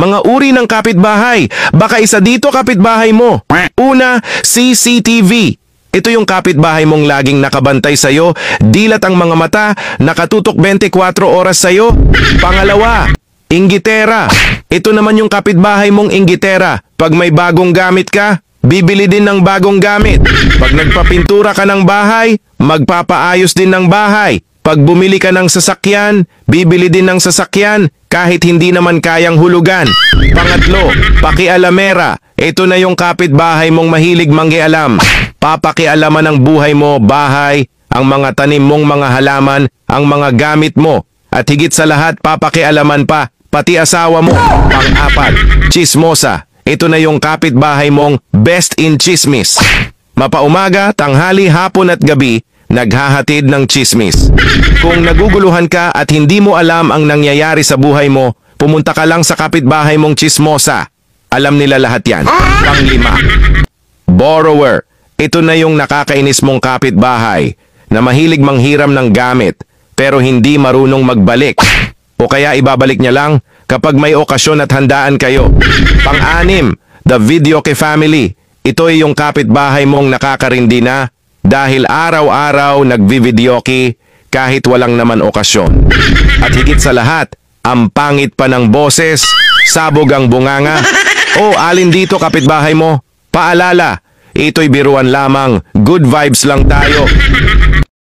Mga uri ng kapitbahay. Baka isa dito kapitbahay mo. Una, CCTV. Ito yung kapitbahay mong laging nakabantay sa'yo, dilat ang mga mata, nakatutok 24 oras sa'yo. Pangalawa, inggitera. Ito naman yung kapitbahay mong inggitera. Pag may bagong gamit ka, bibili din ng bagong gamit. Pag nagpapintura ka ng bahay, magpapaayos din ng bahay. Pag bumili ka ng sasakyan, bibili din ng sasakyan kahit hindi naman kayang hulugan. Pangatlo, pakialamera. Ito na yung kapitbahay mong mahilig manghialam. Papakialaman ang buhay mo, bahay, ang mga tanim mong mga halaman, ang mga gamit mo. At higit sa lahat, papakialaman pa, pati asawa mo. Pang-apat, chismosa. Ito na yung kapitbahay mong best in chismis. Mapaumaga, tanghali, hapon at gabi, naghahatid ng chismis. Kung naguguluhan ka at hindi mo alam ang nangyayari sa buhay mo, pumunta ka lang sa kapitbahay mong chismosa. Alam nila lahat yan. Panglima, borrower. Ito na yung nakakainis mong kapitbahay na mahilig manghiram ng gamit pero hindi marunong magbalik. O kaya ibabalik niya lang kapag may okasyon at handaan kayo. Pang-anim, the videoke family. Ito ay yung kapitbahay mong nakakarindi na dahil araw-araw nagvivideoke kahit walang naman okasyon. At higit sa lahat, ang pangit pa ng boses, sabog ang bunganga. O alin dito kapitbahay mo? Paalala, ito'y biruan lamang, good vibes lang tayo.